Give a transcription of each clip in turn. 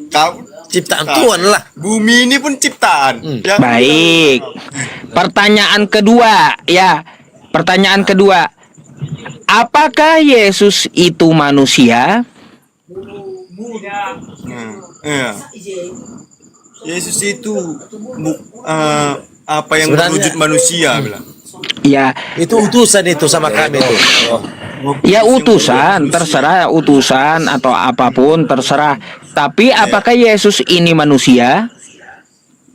Kau Ciptaan Tuhan lah. bumi ini pun ciptaan. Ya. Baik. Pertanyaan kedua, ya. Pertanyaan kedua. Apakah Yesus itu manusia? Iya. Yesus itu apa yang Sebenarnya- berwujud manusia bilang. Ya, Itu utusan itu sama kami itu. ya utusan, terserah utusan atau apapun terserah. Tapi apakah Yesus ini manusia?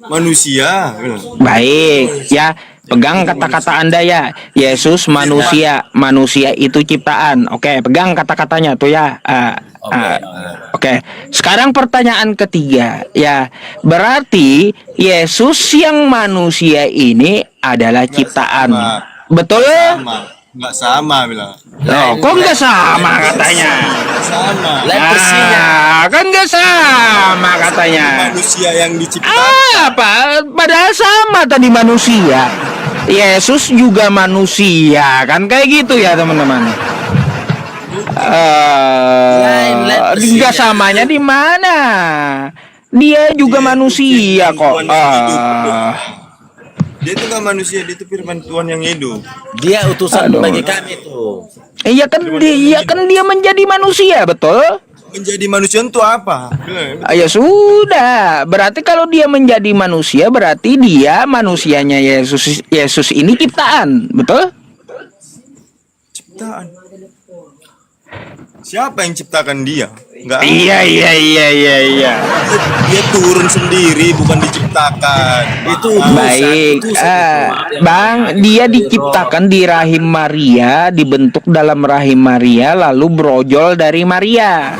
Manusia bilang. Baik, ya. Pegang kata-kata Anda ya. Yesus manusia, manusia itu ciptaan. Oke, pegang kata-katanya tuh ya. Oke. Sekarang pertanyaan ketiga ya. Berarti Yesus yang manusia ini adalah ciptaan. sama. Betul? Nggak sama bilang. Loh, kok nggak sama katanya? Nggak sama. Lain persisnya. Kan nggak sama katanya. Manusia yang diciptakan. Apa? Padahal sama tadi manusia. Yesus juga manusia, kan kayak gitu ya teman-teman. Lain persisnya. Nggak samanya di mana? Dia juga manusia kok. Dia itu nggak manusia, dia itu firman Tuhan yang hidup. Dia utusan Aduh. bagi kami tuh. Iya kan dia menjadi manusia, betul? Menjadi manusia itu apa? Ya sudah, berarti kalau dia menjadi manusia berarti dia manusianya Yesus. Yesus ini ciptaan, betul? Ciptaan. Siapa yang ciptakan dia? Nggak ada. Iya. Dia turun sendiri, bukan diciptakan. Itu Baik, Bang, dia diciptakan di rahim Maria, dibentuk dalam rahim Maria, lalu brojol dari Maria.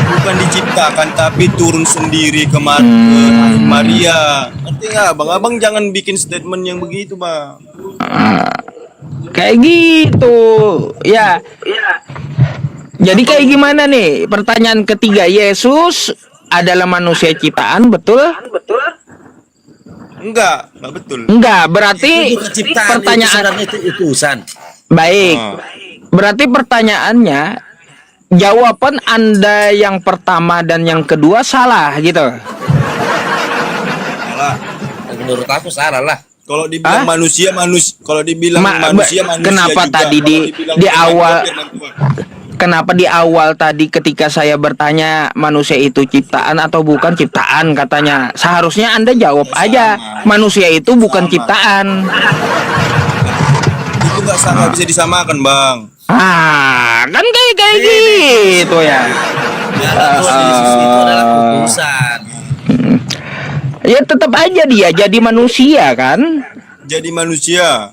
Bukan diciptakan, tapi turun sendiri ke rahim Maria. Ngerti nggak, bang? Abang jangan bikin statement yang begitu, bang. Kayak gitu, ya. Jadi kayak gimana nih? Pertanyaan ketiga, Yesus adalah manusia ciptaan, betul? Enggak betul. Enggak, berarti Itu ciptaan pertanyaan. itu utusan. Baik, Ah. berarti pertanyaannya, jawaban Anda yang pertama dan yang kedua salah gitu. Salah. Menurut aku salah lah. Kalau dibilang manusia, kalau dibilang manusia, kenapa juga. tadi Kalau dibilang di firman awal Tuhan, firman Tuhan. kenapa di awal tadi ketika saya bertanya manusia itu ciptaan atau bukan ciptaan katanya, seharusnya Anda jawab aja manusia itu bukan ciptaan. Itu nggak bisa disamakan, bang. Kan kayak gitu ya. Yesus itu adalah utusan. Ya tetap aja dia jadi manusia kan? Jadi manusia.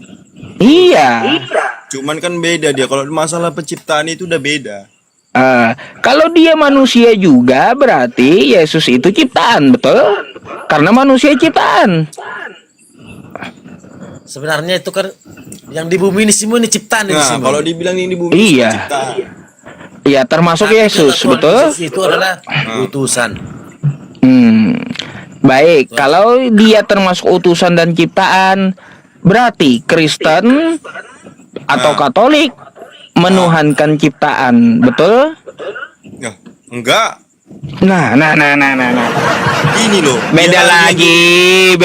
Iya. Cuman kan beda dia. Kalau masalah penciptaan itu udah beda. Kalau dia manusia juga berarti Yesus itu ciptaan, betul? Karena manusia ciptaan. Sebenarnya itu kan yang di bumi ini semua ini ciptaan ini Nah, semua. kalau dibilang ini bumi Iya. penciptaan. Iya, termasuk Yesus, Tuhan betul? Yesus itu adalah utusan. Baik, kalau dia termasuk utusan dan ciptaan, berarti Kristen atau Katolik menuhankan ciptaan, betul? Ya, enggak. Nah. Ini loh. Beda lagi.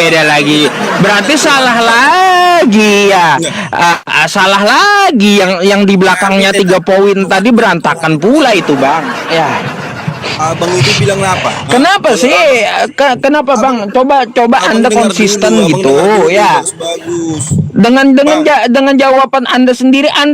Berarti salah lagi ya. Salah lagi yang di belakangnya 3 poin tadi berantakan pula itu, Bang. Ya. Abang itu bilang apa? Kenapa sih? Kenapa, Bang? Coba Anda konsisten gitu ya. Bagus. Dengan jawaban Anda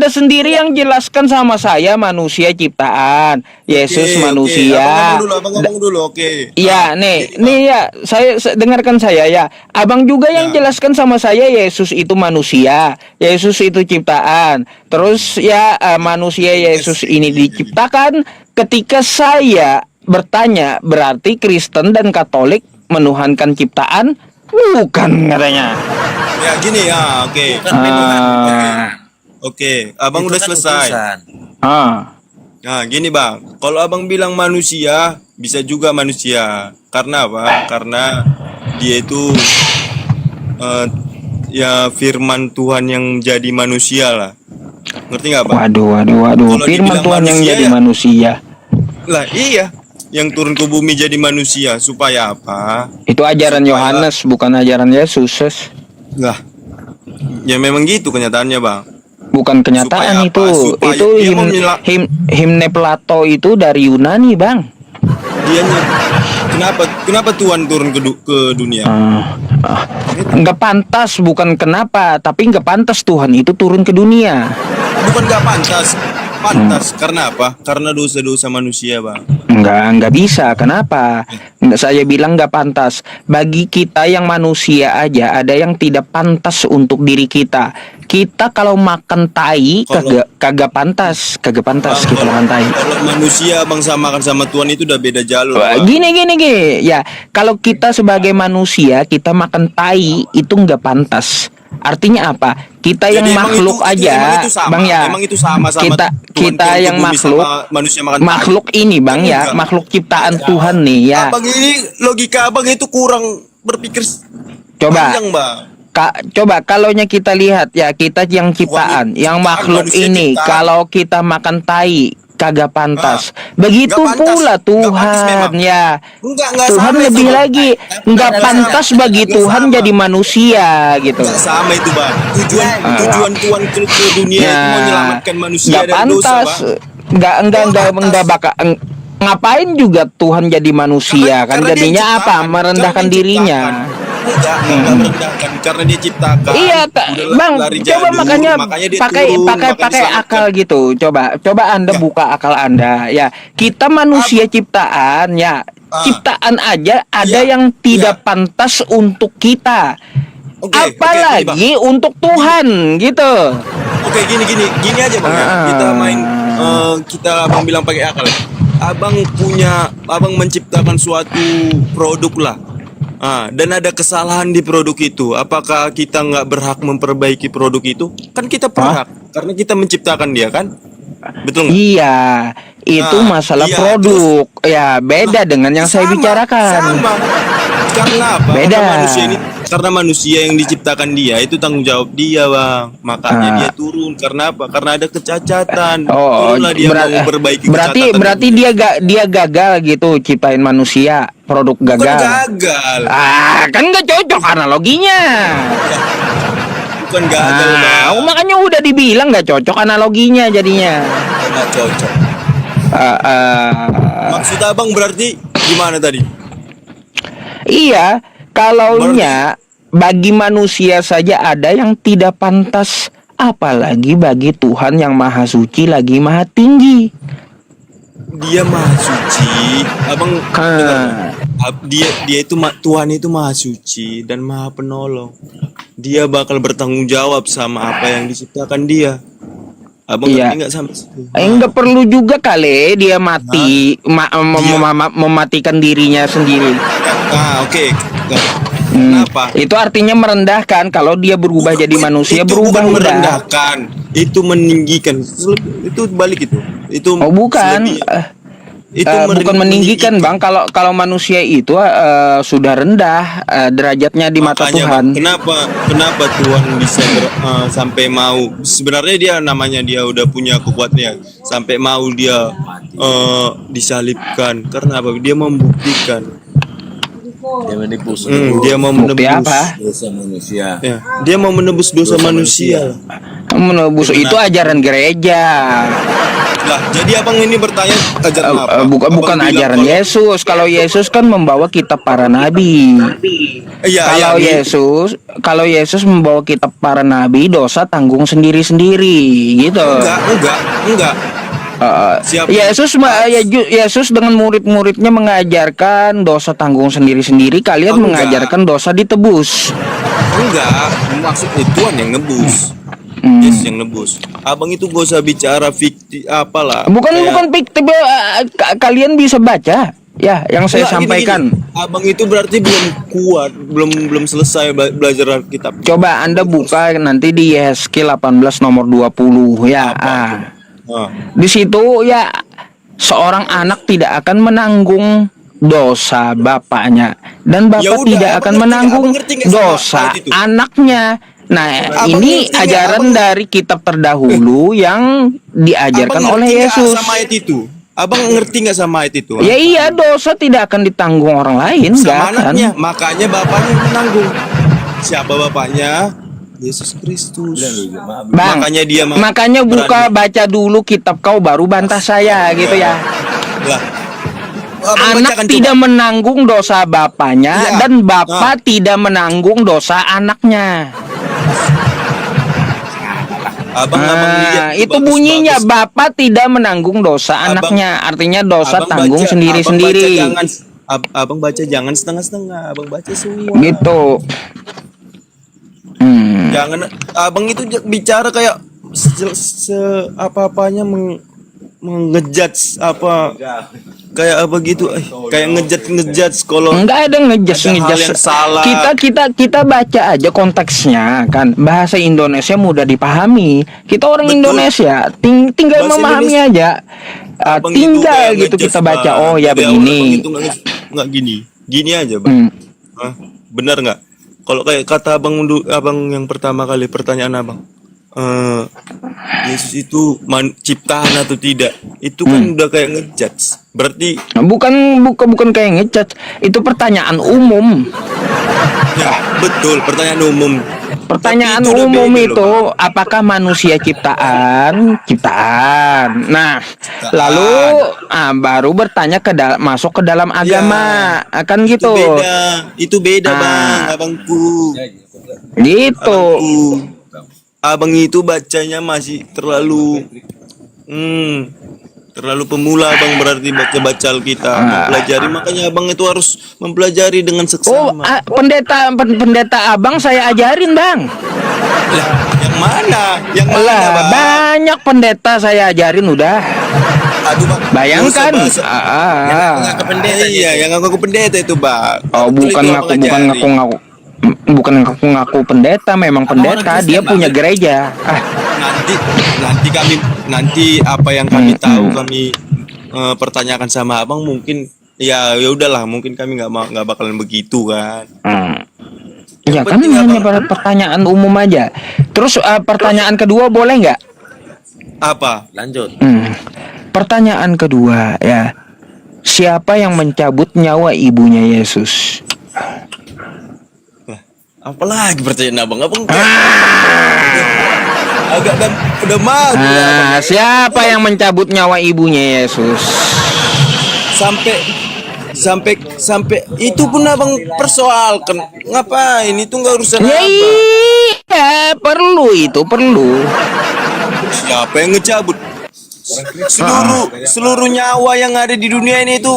sendiri yang jelaskan sama saya manusia ciptaan, Yesus manusia. Abang ngomong dulu, oke. Iya, nih ya, saya dengarkan saya ya. Abang juga yang jelaskan sama saya Yesus itu manusia, Yesus itu ciptaan. Terus ya manusia Yesus ini diciptakan. Ketika saya bertanya, berarti Kristen dan Katolik menuhankan ciptaan? Bukan katanya. Ya gini ya, oke. Oke, abang Itu udah kan selesai. utusan. Nah, gini bang, kalau abang bilang manusia, bisa juga manusia. Karena apa? Karena dia itu ya firman Tuhan yang jadi manusia lah. Ngerti nggak bang? Waduh. Kalau Firman dibilang Tuhan yang manusia jadi ya. manusia. Lah iya, yang turun ke bumi jadi manusia supaya apa? Itu ajaran Supaya- Yohanes, bukan ajaran Yesus. Lah, ya memang gitu kenyataannya, Bang. Bukan kenyataan Supaya itu. apa? Supaya Itu dia mau menyela- himne Plato itu dari Yunani, Bang. Dianya kenapa Tuhan turun ke dunia? Nggak pantas, bukan kenapa, tapi nggak pantas Tuhan itu turun ke dunia. Bukan nggak pantas. Pantas karena apa? Karena dosa-dosa manusia, Bang. Nggak bisa. Kenapa? Nggak, saya bilang nggak pantas. Bagi kita yang manusia aja ada yang tidak pantas untuk diri kita. Kita kalau makan tai Kalau- kagak pantas Bang, kita makan tai. kalau manusia Bang samakan sama Tuhan itu udah beda jalur, Wah, Bang. gini. Ya, kalau kita sebagai manusia kita makan tai itu nggak pantas. Artinya apa? Kita yang Jadi emang makhluk itu- aja, emang itu sama. Bang ya. Emang itu sama-sama kita Tuhan kita turun ke yang bumi makhluk sama manusia makan tai. makhluk ini, Bang ya, Enggak. makhluk ciptaan Tuhan nih ya. Abang ini logika Abang itu kurang berpikir Coba. panjang, Bang. Coba kalaunya kita lihat ya, kita yang ciptaan, yang ciptaan, makhluk manusia ini, ciptaan. kalau kita makan tai kagak pantas. Begitu Nggak pantas. pula Nggak pantas Tuhan memang. ya. Enggak Tuhan sama lebih itu, Bang. lagi nggak Nggak pantas sama. bagi Nggak Tuhan sama. jadi manusia gitu. Enggak sama itu, Bang. Tujuan Tuhan ke dunia itu mau menyelamatkan manusia nggak dari dosa, pantas. Bang. Nggak bakal ngapain juga Tuhan jadi manusia kan Karena dia jadinya apa? ciptakan. Merendahkan Karena dia dirinya. ciptakan. Enggak merendahkan karena dia ciptakan. Iya, Udah Bang. lari Coba jalur, makanya dia pakai turun, pakai makanya pakai diselamatkan. akal gitu. Coba Anda Ya. buka akal Anda ya. Kita manusia ciptaan ya. Ciptaan aja ada Iya. yang tidak Iya. pantas untuk kita. Oke, gini, Apalagi untuk Tuhan gitu. Oke, gini aja, Bang ya. Kita main kita Abang bilang pakai akal. Abang menciptakan suatu produk lah. Dan ada kesalahan di produk itu. Apakah kita nggak berhak memperbaiki produk itu? Kan kita berhak karena kita menciptakan dia kan? Betul nggak? Iya, itu Nah, masalah iya, produk. Ya, beda dengan yang saya Sama, bicarakan. Sama. Karena apa? Beda. Karena manusia yang diciptakan dia itu tanggung jawab dia, Bang. Makanya dia turun. Karena apa? Karena ada kecacatan. Turunlah dia mau memperbaiki kecacatan. berarti dia gagal gitu ciptain manusia, produk Bukan gagal. gagal. Kan nggak cocok analoginya. Bukan gagal, Bang. Makanya udah dibilang nggak cocok analoginya jadinya. Nggak cocok. Maksud Abang berarti gimana tadi? Iya, kalaunya bagi manusia saja ada yang tidak pantas, apalagi bagi Tuhan yang maha suci lagi maha tinggi. Dia maha suci. Abang dengar, dia itu Tuhan itu maha suci dan maha penolong. Dia bakal bertanggung jawab sama apa yang diciptakan dia. Abang Iya. ngerti nggak sampai situ? Nggak perlu juga kali dia mati, mematikan dirinya sendiri. Oke. Kenapa? Itu artinya merendahkan. Kalau dia berubah jadi manusia, itu berubah bukan udah. merendahkan, itu meninggikan. Itu balik itu. Itu Oh bukan. selebihnya. Itu Bukan meninggikan, Bang. Kalau manusia itu sudah rendah derajatnya di mata Makanya, Tuhan. Bang, kenapa Tuhan bisa sampai mau, sebenarnya dia namanya dia udah punya kekuatan sampai mau dia disalibkan karena apa? Dia membuktikan. Dia mau Bukti menebus apa? dosa manusia. Ya, dia mau menebus dosa manusia. Menebus itu ajaran gereja. Lah, jadi abang ini bertanya ajaran apa? Bukan Abang bilang ajaran Yesus. Kalau Yesus kan membawa kitab para nabi. Iya, Kalau Yesus membawa kitab para nabi, dosa tanggung sendiri-sendiri gitu. Enggak. Siapa? Yesus dengan murid-muridnya mengajarkan dosa tanggung sendiri-sendiri. Kalian Enggak. mengajarkan dosa ditebus. Enggak, maksudnya Tuhan yang nebus. Yesus yang nebus. Abang itu gak usah bicara fiktif apalah. Bukan fiktif. Kalian bisa baca ya yang saya Enggak, sampaikan. gini. Abang itu berarti belum kuat, belum selesai belajar Alkitab. Coba Anda buka nanti di Yehezkiel 18 nomor 20 ya. Di situ ya seorang anak tidak akan menanggung dosa bapaknya dan bapak Ya udah, tidak abang akan ngerti menanggung nggak? Abang ngerti nggak sama dosa ayat itu? anaknya. Nah, Abang ini ngerti nggak? ajaran Abang- dari kitab terdahulu yang diajarkan Abang oleh ngerti nggak Yesus. sama ayat itu? Abang ngerti nggak sama ayat itu? Ya iya, dosa tidak akan ditanggung orang lain, nggak Sama akan. anaknya, makanya bapaknya yang menanggung. Siapa bapaknya? Yesus Kristus. Bang, Makanya dia makanya buka berani. baca dulu kitab kau baru bantah saya gitu ya. Lah, abang Anak bacakan tidak coba. menanggung dosa bapaknya Iya. dan bapak tidak menanggung dosa anaknya. Abang lihat Itu bagus-bagus. bunyinya bapak tidak menanggung dosa Abang- anaknya, artinya dosa Abang tanggung baca- sendiri-sendiri. abang baca jangan setengah-setengah, abang baca semua. Gitu. Jangan abang itu bicara kayak apa-apanya mengejudge apa kayak apa gitu, kayak ngejudge kalau Enggak ada ada hal yang salah. Kita baca aja konteksnya kan. Bahasa Indonesia mudah dipahami. Kita orang Betul. Indonesia tinggal Bahasa memahami Indonesia. aja. Abang Tinggal kayak gitu ngejudge, kita baca. Bang. Oh ya Tapi abang begini. itu nggak gini aja bang. Hah? Benar nggak? Kalau kayak kata abang yang pertama kali pertanyaan abang, Yesus itu ciptaan atau tidak? Itu kan udah kayak ngejudge. Berarti Bukan kayak ngecat. Itu pertanyaan umum. ya, betul, pertanyaan umum. Pertanyaan Tapi itu udah umum beda loh, itu Bang. apakah manusia ciptaan? Ciptaan. Nah, lalu baru bertanya masuk ke dalam agama. Akan gitu. Itu beda Ah. bang, abangku. Gitu. Abang itu bacanya masih terlalu pemula abang, berarti baca kita mempelajari, makanya abang itu harus mempelajari dengan Oh, seksama. pendeta abang saya ajarin, Bang. Lah, yang mana? Yang mana Lah, bang? banyak pendeta saya ajarin udah. Aduh bang, Bayangkan. dosa, Ngaku pendeta. Iya, yang ngaku pendeta itu bang. Oh, Betul bukan itu abang ajari. ngaku ngaku memang pendeta, dia punya gereja. Nanti apa yang kami tahu kami pertanyakan sama abang, mungkin ya udahlah, mungkin kami nggak bakalan begitu kan. Ya kan penting hanya apa? pertanyaan umum aja. Terus pertanyaan kedua boleh nggak? Apa? Lanjut. Pertanyaan kedua ya, siapa yang mencabut nyawa ibunya Yesus? Apalagi pertanyaan abang agak udah malu ya, abang. Siapa yang mencabut nyawa ibunya Yesus? sampai itu pun abang persoalkan, ngapain itu nggak urusan Ya abang. iya, perlu. Siapa yang ngecabut? Seluruh nyawa yang ada di dunia ini itu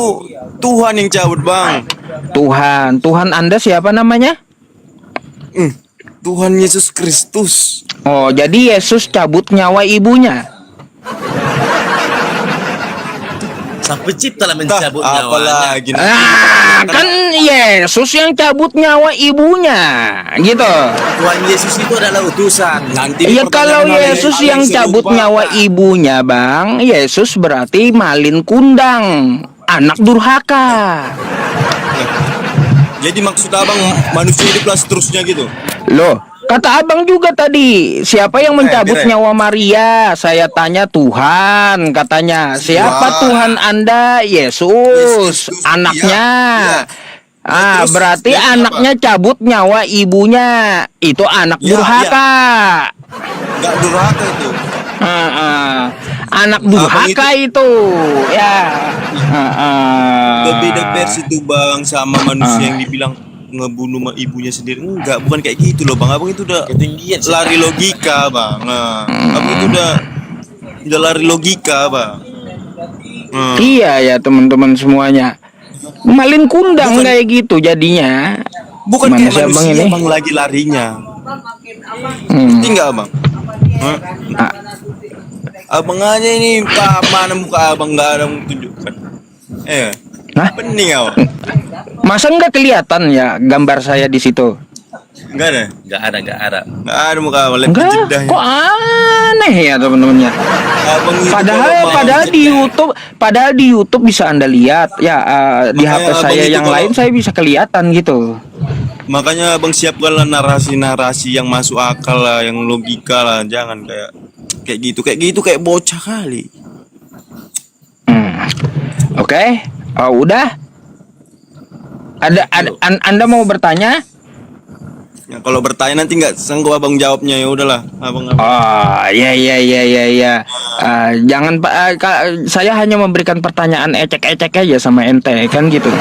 Tuhan yang cabut bang. Tuhan Anda siapa namanya? Tuhan Yesus Kristus. Oh, jadi Yesus cabut nyawa ibunya. Sang pencipta lah mencabut nyawanya. Apalagi Kan Yesus yang cabut nyawa ibunya, gitu. Tuhan Yesus itu adalah utusan. nanti Ya kalau pertanyaan hal Yesus hal yang cabut serupa. nyawa ibunya, Bang, Yesus berarti malin kundang, anak durhaka. Jadi maksud abang manusia hiduplah seterusnya gitu. Loh, kata abang juga tadi, siapa yang mencabut Dire. nyawa Maria? Saya tanya Tuhan, katanya. Siapa Tuhan Anda? Yesus, Yesus, anaknya. iya. Terus, Berarti jadi anaknya cabut nyawa ibunya. Itu anak Iya, durhaka. Nggak durhaka itu. Anak durhaka itu. Ya. Beda versi tuh bang, sama manusia yang dibilang ngebunuh ibunya sendiri. Enggak, bukan kayak gitu loh bang. Abang itu udah Ketinggian sih. lari logika bang. Abang itu udah lari logika bang. Iya ya teman-teman semuanya. Malin kundang Bukan- kayak gitu jadinya. Bukan Mana kayak sih abang manusia ini? bang lagi larinya. Hmm. Ngerti nggak abang? Abang aja ini mana muka abang, nggak ada yang tunjukkan. Hah? Pening abang. Masa nggak kelihatan ya gambar saya di situ? Nggak ada. Nggak ada. Nggak ada muka abang. Lihat Enggak, jedahnya. kok aneh ya teman-temannya. Abang itu Padahal kalau mau padahal di YouTube bisa Anda lihat ya, di Makanya HP abang saya itu yang kalau- lain saya bisa kelihatan gitu. Makanya abang siapkanlah narasi-narasi yang masuk akal lah, yang logika lah. Jangan kayak gitu kayak bocah kali. Oke, oh, udah. Anda mau bertanya? Ya, kalau bertanya nanti nggak sanggup abang jawabnya, ya udahlah, abang. Oh, ya ya ya ya ya. Jangan Pak, saya hanya memberikan pertanyaan ecek-ecek aja sama ente kan gitu.